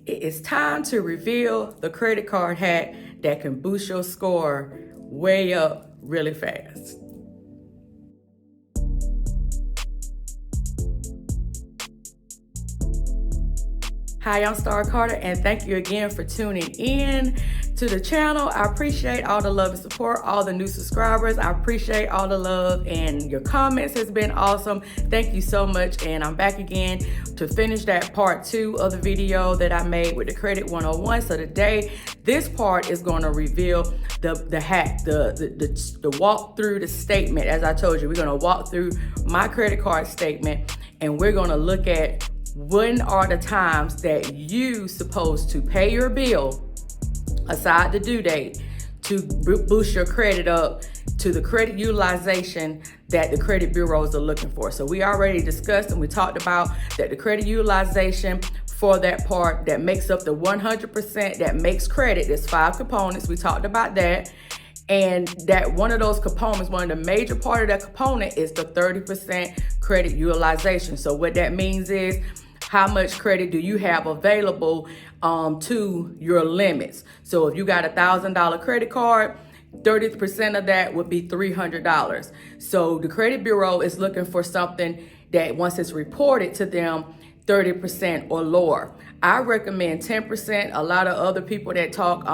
It is time to reveal the credit card hack that can boost your score way up really fast. Hi, I'm Star Carter, and thank you again for tuning in to the channel. I appreciate all the love and support, all the new subscribers. I appreciate all the love, and your comments has been awesome. Thank you so much, and I'm back again to finish that part 2 of the video that I made with the Credit 101. So today, this part is going to reveal the hack, the walk through the statement. As I told you, we're going to walk through my credit card statement, and we're going to look at when are the times that you supposed to pay your bill aside the due date to boost your credit up to the credit utilization that the credit bureaus are looking for. So we already discussed and we talked about that the credit utilization for that part that makes up the 100% that makes credit, there's 5 components. We talked about that. And that one of those components, one of the major part of that component is the 30% credit utilization. So what that means is how much credit do you have available to your limits. So if you got $1,000 credit card, 30% of that would be $300. So the credit bureau is looking for something that once it's reported to them, 30% or lower. I recommend 10%. A lot of other people that talk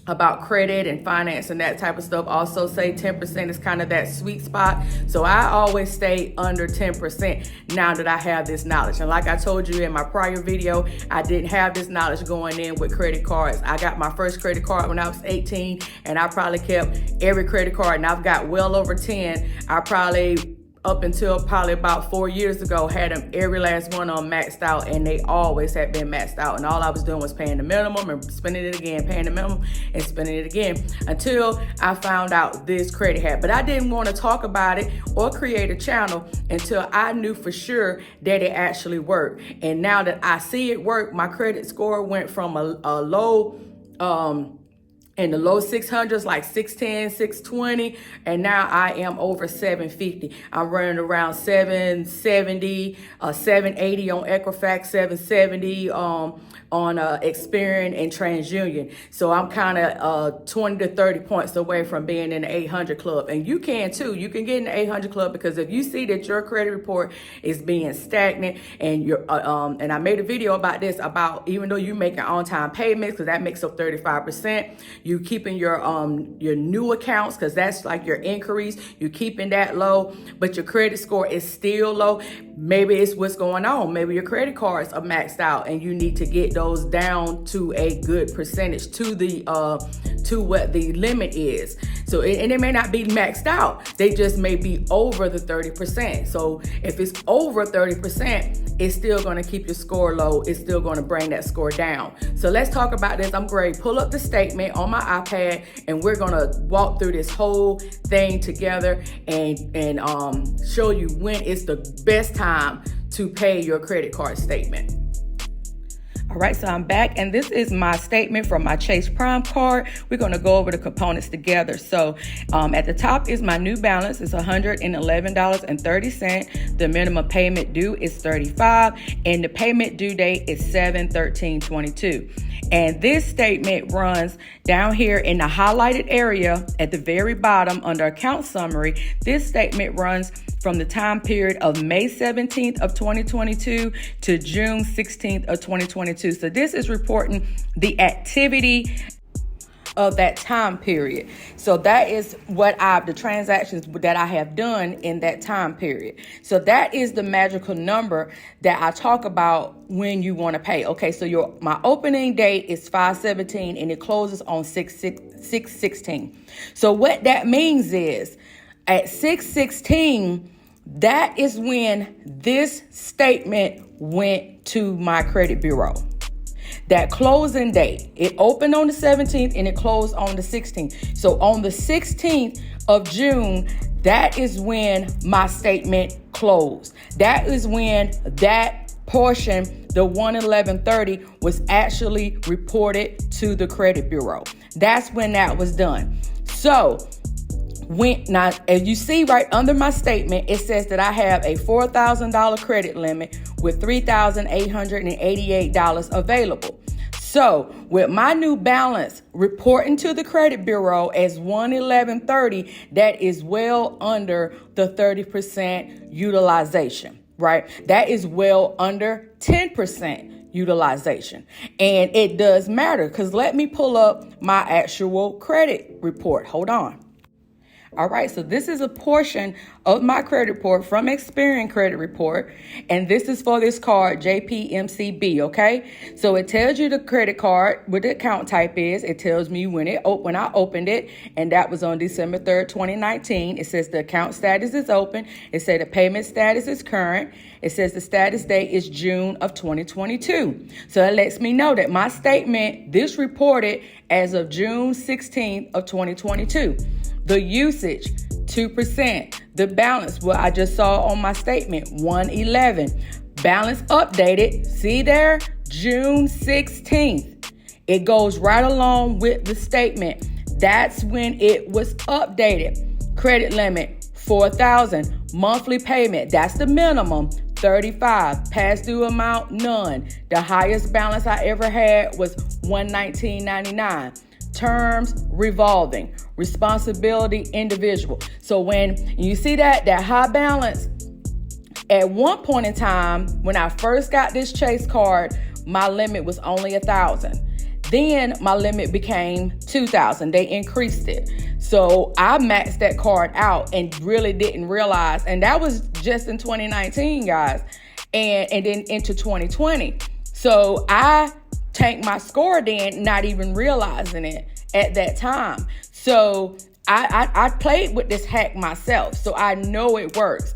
about credit and finance and that type of stuff also say 10% is kind of that sweet spot. So I always stay under 10% now that I have this knowledge. And like I told you in my prior video, I didn't have this knowledge going in with credit cards. I got my first credit card when I was 18, and I probably kept every credit card, and I've got well over 10. I probably up until probably about 4 years ago, had them every last one of them maxed out, and they always had been maxed out. And all I was doing was paying the minimum and spending it again, paying the minimum and spending it again, until I found out this credit hack. But I didn't want to talk about it or create a channel until I knew for sure that it actually worked. And now that I see it work, my credit score went from a low, in the low 600s, like 610, 620, and now I am over 750. I'm running around 770, 780 on Equifax, 770 on Experian and TransUnion. So I'm kind of 20 to 30 points away from being in the 800 club. And you can too. You can get in the 800 club, because if you see that your credit report is being stagnant, and you're, and I made a video about this, about even though you're making on-time payments, because that makes up 35%, you keeping your new accounts, because that's like your inquiries, you're keeping that low, but your credit score is still low. Maybe it's what's going on. Maybe your credit cards are maxed out, and you need to get those down to a good percentage, to the to what the limit is. So and it may not be maxed out, they just may be over the 30%. So if it's over 30%, it's still going to keep your score low. It's still going to bring that score down. So let's talk about this. I'm going to pull up the statement on my iPad, and we're going to walk through this whole thing together and show you when it's the best time to pay your credit card statement. All right, so I'm back, and this is my statement from my Chase Prime card. We're going to go over the components together. So at the top is my new balance. It's $111.30. The minimum payment due is $35, and the payment due date is 7/13/22. And this statement runs down here in the highlighted area at the very bottom under account summary. This statement runs from the time period of May 17th of 2022 to June 16th of 2022. So this is reporting the activity of that time period. So that is what the transactions that I have done in that time period. So that is the magical number that I talk about when you want to pay. Okay, so my opening date is 5/17 and it closes on 6/16. So what that means is at 6/16, that is when this statement went to my credit bureau. That closing date, it opened on the 17th and it closed on the 16th. So on the 16th of June, that is when my statement closed. That is when that portion, the 111.30, was actually reported to the credit bureau. That's when that was done. So Now, as you see right under my statement, it says that I have a $4,000 credit limit with $3,888 available. So with my new balance reporting to the credit bureau as 11130, that is well under the 30% utilization, right? That is well under 10% utilization. And it does matter because let me pull up my actual credit report. Hold on. All right, so this is a portion of my credit report from Experian credit report, and this is for this card, JPMCB, okay? So it tells you the credit card, what the account type is. It tells me when I opened it, and that was on December 3rd, 2019. It says the account status is open. It says the payment status is current. It says the status date is June of 2022. So it lets me know that my statement, this reported as of June 16th of 2022. The usage, 2%. The balance, what I just saw on my statement, 111. Balance updated, see there, June 16th. It goes right along with the statement. That's when it was updated. Credit limit, 4,000. Monthly payment, that's the minimum, 35. Past due amount, none. The highest balance I ever had was $119.99. Terms, revolving. Responsibility, individual. So when you see that high balance, at one point in time, when I first got this Chase card, my limit was only 1,000. Then my limit became 2,000. They increased it. So I maxed that card out and really didn't realize, and that was just in 2019, guys, and then into 2020. So I tanked my score then, not even realizing it at that time. So I played with this hack myself, so I know it works.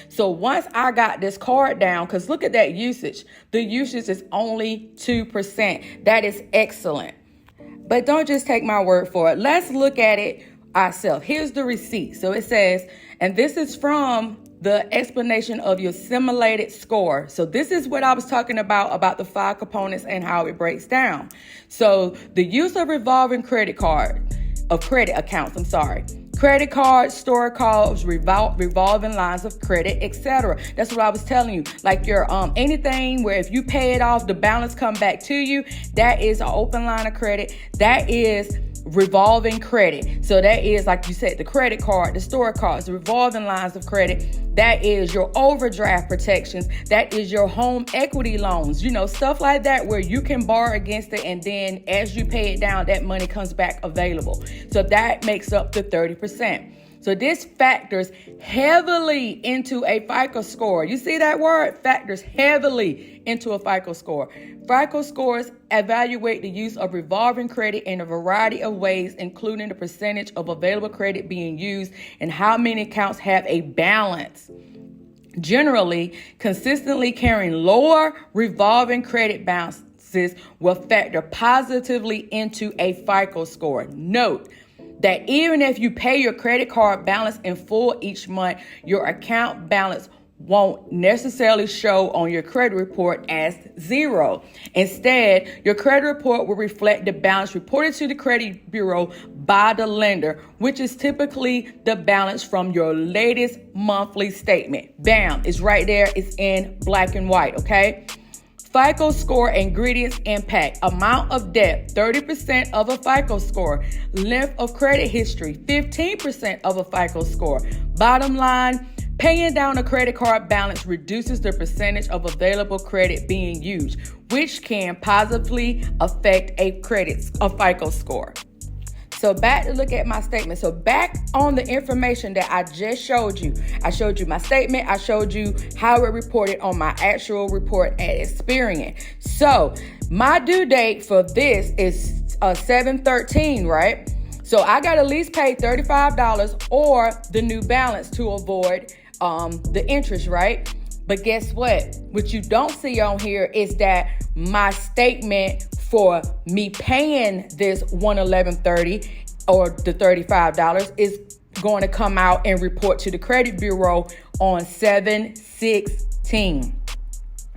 So once I got this card down, because look at that usage. The usage is only 2%. That is excellent. But don't just take my word for it. Let's look at it ourselves. Here's the receipt. So it says, and this is from the explanation of your simulated score. So this is what I was talking about the 5 components and how it breaks down. So the use of revolving credit accounts, credit cards, store cards, revolving lines of credit, etc. That's what I was telling you. Like your anything where if you pay it off, the balance come back to you. That is an open line of credit. That is revolving credit. So that is, like you said, the credit card, the store cards, the revolving lines of credit. That is your overdraft protections. That is your home equity loans, stuff like that where you can borrow against it. And then as you pay it down, that money comes back available. So that makes up the 30%. So this factors heavily into a FICO score. You see that word? Factors heavily into a FICO score. FICO scores evaluate the use of revolving credit in a variety of ways, including the percentage of available credit being used and how many accounts have a balance. Generally, consistently carrying lower revolving credit balances will factor positively into a FICO score. Note that even if you pay your credit card balance in full each month, your account balance won't necessarily show on your credit report as zero. Instead, your credit report will reflect the balance reported to the credit bureau by the lender, which is typically the balance from your latest monthly statement. Bam, it's right there. It's in black and white, okay? FICO score ingredients impact. Amount of debt, 30% of a FICO score. Length of credit history, 15% of a FICO score. Bottom line, paying down a credit card balance reduces the percentage of available credit being used, which can positively affect a FICO score. So back to look at my statement. So back on the information that I just showed you. I showed you my statement. I showed you how it reported on my actual report at Experian. So my due date for this is 7/13, right? So I got to at least pay $35 or the new balance to avoid the interest, right? But guess what? What you don't see on here is that my statement for me paying this $111.30 or the $35 is going to come out and report to the credit bureau on 7/16.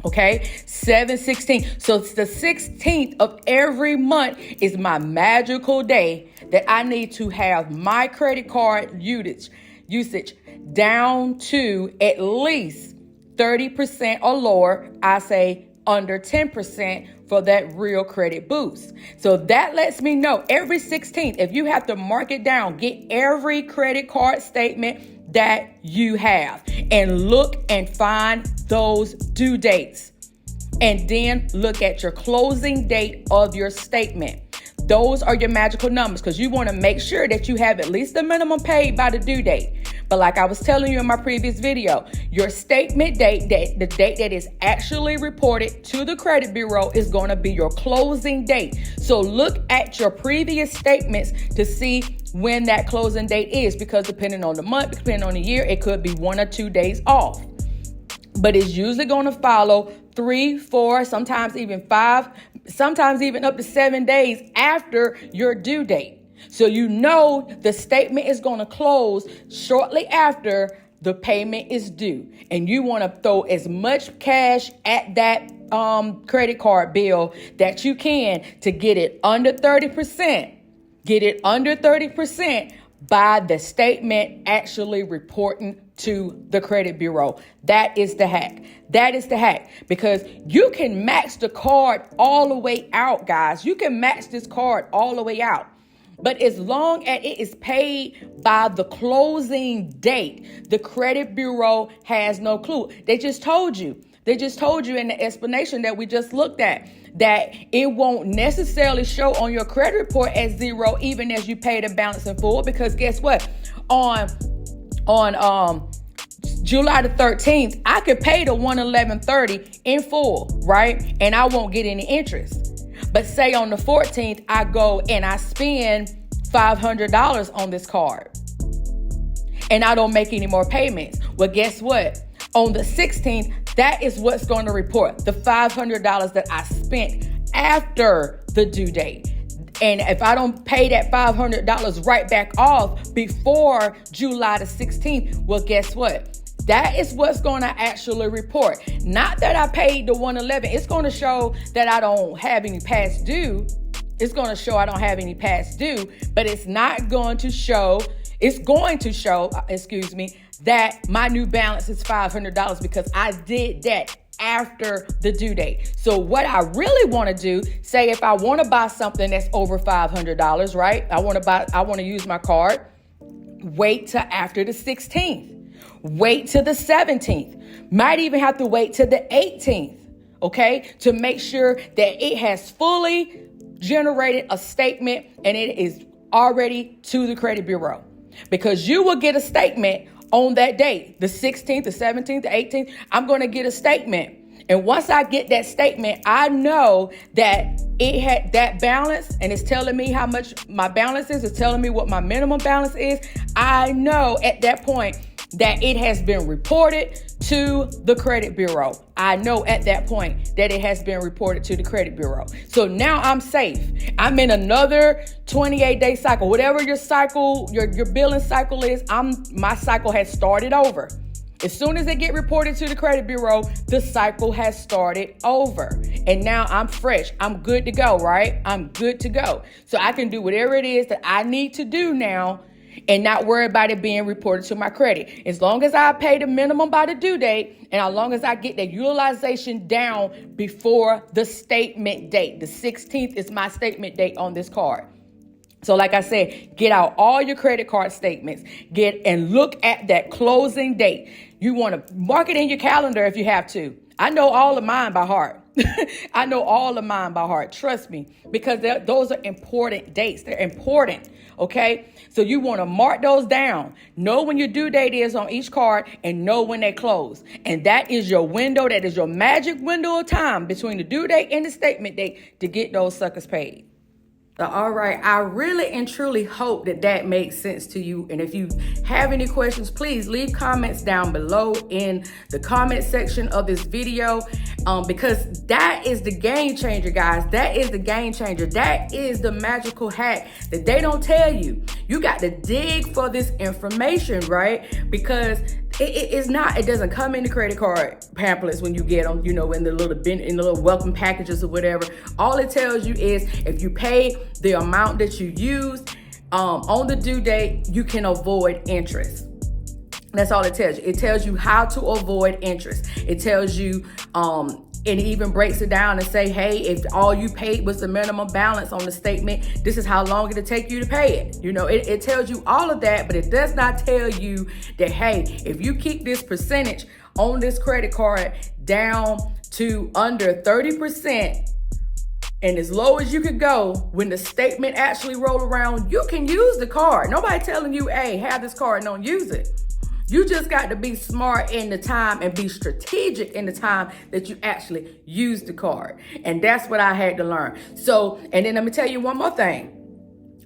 Okay, 7/16. So it's the 16th of every month is my magical day that I need to have my credit card usage down to at least 30% or lower. I say under 10% for that real credit boost. So that lets me know every 16th, if you have to mark it down, get every credit card statement that you have and look and find those due dates. And then look at your closing date of your statement. Those are your magical numbers because you want to make sure that you have at least the minimum paid by the due date. But like I was telling you in my previous video, your statement date, the date that is actually reported to the credit bureau, is going to be your closing date. So look at your previous statements to see when that closing date is, because depending on the month, depending on the year, it could be 1 or 2 days off. But it's usually going to follow 3, 4, sometimes even 5, sometimes even up to 7 days after your due date. So you know the statement is going to close shortly after the payment is due. And you want to throw as much cash at that credit card bill that you can to get it under 30%. Get it under 30% by the statement actually reporting to the credit bureau. That is the hack. That is the hack, because you can max the card all the way out, guys. You can max this card all the way out. But as long as it is paid by the closing date, the credit bureau has no clue. They just told you. They just told you in the explanation that we just looked at that it won't necessarily show on your credit report as zero, even as you pay the balance in full. Because guess what? On July the 13th, I could pay the $111.30 in full, right? And I won't get any interest. But say on the 14th, I go and I spend $500 on this card and I don't make any more payments. Well, guess what? On the 16th, that is what's going to report, the $500 that I spent after the due date. And if I don't pay that $500 right back off before July the 16th, well, guess what? That is what's going to actually report. Not that I paid the $111. It's going to show that I don't have any past due. It's going to show I don't have any past due, but it's not going to show, it's going to show, that my new balance is $500 because I did that after the due date. So what I really want to do, say if I want to buy something that's over $500, right? I want to use my card. Wait till after the 16th. Wait till the 17th. Might even have to wait till the 18th, okay? To make sure that it has fully generated a statement and it is already to the credit bureau. Because you will get a statement on that date, the 16th, the 17th, the 18th. I'm going to get a statement. And once I get that statement, I know that it had that balance and it's telling me how much my balance is. It's telling me what my minimum balance is. I know at that point that it has been reported to the credit bureau. I know at that point that it has been reported to the credit bureau. So now I'm safe. I'm in another 28-day cycle. Whatever your cycle, your billing cycle is, my cycle has started over. As soon as it get reported to the credit bureau, the cycle has started over. And now I'm fresh. I'm good to go, right? I'm good to go. So I can do whatever it is that I need to do now and not worry about it being reported to my credit. As long as I pay the minimum by the due date, and as long as I get the utilization down before the statement date. The 16th is my statement date on this card. So like I said, get out all your credit card statements. Get and look at that closing date. You want to mark it in your calendar if you have to. I know all of mine by heart. I know all of mine by heart. Trust me, because those are important dates. They're important. Okay. So you want to mark those down. Know when your due date is on each card and know when they close. And that is your window. That is your magic window of time between the due date and the statement date to get those suckers paid. So, all right, I really and truly hope that that makes sense to you. And if you have any questions, please leave comments down below in the comment section of this video, because that is the game changer, guys. That is the game changer. That is the magical hack that they don't tell you. You got to dig for this information, right? Because It's not. It doesn't come in the credit card pamphlets when you get them, you know, in the little welcome packages or whatever. All it tells you is if you pay the amount that you used on the due date, you can avoid interest. That's all it tells you. It tells you how to avoid interest. It tells you, and it even breaks it down and say, hey, if all you paid was the minimum balance on the statement, this is how long it'll take you to pay it. You know, it tells you all of that, but it does not tell you that, hey, if you keep this percentage on this credit card down to under 30%, and as low as you could go, when the statement actually roll around, you can use the card. Nobody telling you, hey, have this card and don't use it. You just got to be smart in the time and be strategic in the time that you actually use the card. And that's what I had to learn. So, and then let me tell you one more thing.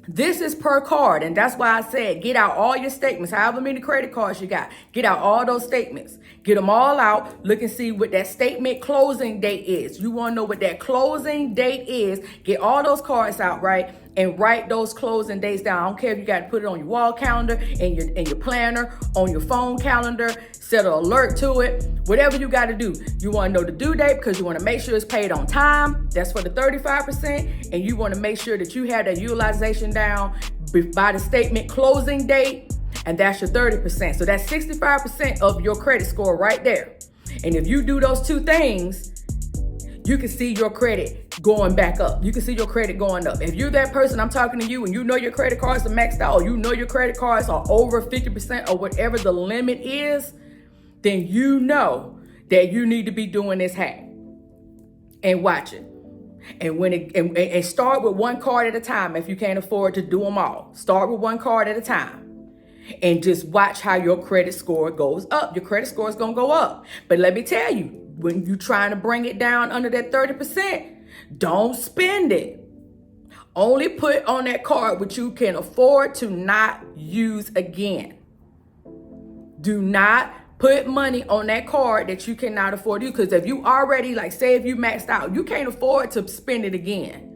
This is per card, and that's why I said get out all your statements, however many credit cards you got. Get out all those statements. Get them all out. Look and see what that statement closing date is. You want to know what that closing date is. Get all those cards out, right? And write those closing dates down. I don't care if you got to put it on your wall calendar, in your planner, on your phone calendar, set an alert to it, whatever you got to do. You want to know the due date because you want to make sure it's paid on time. That's for the 35%. And you want to make sure that you have that utilization down by the statement closing date. And that's your 30%. So that's 65% of your credit score right there. And if you do those two things, you can see your credit going back up. You can see your credit going up. If you're that person, I'm talking to you, and you know your credit cards are maxed out, or you know your credit cards are over 50% or whatever the limit is, then you know that you need to be doing this hack and watch it. And when and start with one card at a time if you can't afford to do them all. Start with one card at a time. And just watch how your credit score goes up. Your credit score is going to go up. But let me tell you, when you're trying to bring it down under that 30%, don't spend it. Only put on that card what you can afford to not use again. Do not put money on that card that you cannot afford to use. Because if you already, like say if you maxed out, you can't afford to spend it again.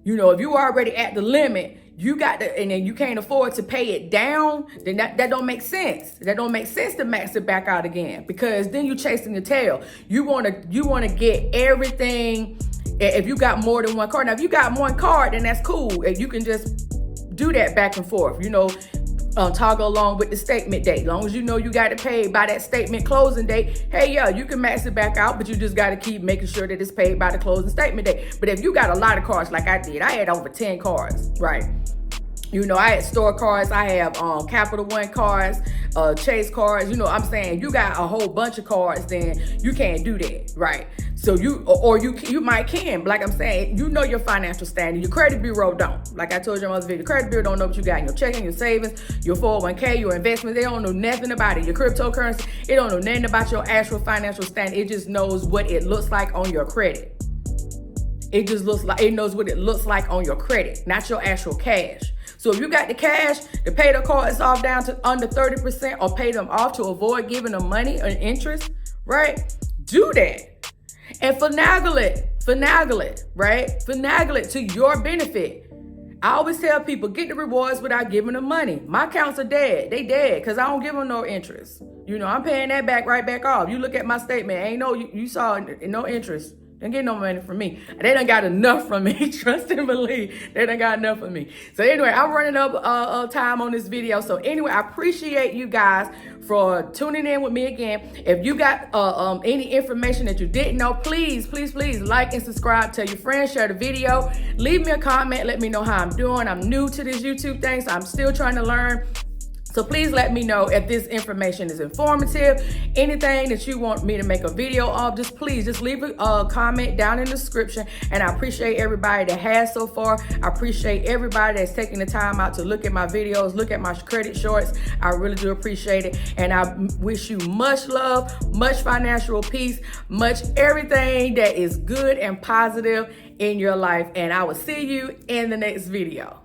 You know, if you already at the limit, you got to, and then you can't afford to pay it down, then that don't make sense. That don't make sense to max it back out again, because then you're chasing your tail. You want to get everything. If you got more than one card, now if you got one card, then that's cool. And you can just do that back and forth, you know, toggle along with the statement date. As long as you know you got to pay by that statement closing date, hey, yeah, you can max it back out, but you just got to keep making sure that it's paid by the closing statement date. But if you got a lot of cards like I did, I had over 10 cards, right? You know, I had store cards, I have Capital One cards, Chase cards. You know, I'm saying you got a whole bunch of cards, then you can't do that, right? So you might can, like I'm saying, you know your financial standing. Your credit bureau don't. Like I told you in my other video, credit bureau don't know what you got in your checking, your savings, your 401k, your investments. They don't know nothing about it. Your cryptocurrency, it don't know nothing about your actual financial standing. It just knows what it looks like on your credit. It just looks like, it knows what it looks like on your credit, not your actual cash. So if you got the cash to pay the cards off down to under 30% or pay them off to avoid giving them money or interest, right? Do that. And finagle it, right? Finagle it to your benefit. I always tell people, get the rewards without giving them money. My accounts are dead. They dead because I don't give them no interest. You know, I'm paying that right back off. You look at my statement, ain't no, you saw no interest. Don't get no money from me. They done got enough from me. Trust and believe. They done got enough from me. So anyway, I'm running up time on this video. So anyway, I appreciate you guys for tuning in with me again. If you got any information that you didn't know, please like and subscribe. Tell your friends, share the video. Leave me a comment. Let me know how I'm doing. I'm new to this YouTube thing, so I'm still trying to learn. So please let me know if this information is informative. Anything that you want me to make a video of, just leave a comment down in the description. And I appreciate everybody that has so far. I appreciate everybody that's taking the time out to look at my videos, look at my credit shorts. I really do appreciate it. And I wish you much love, much financial peace, much everything that is good and positive in your life. And I will see you in the next video.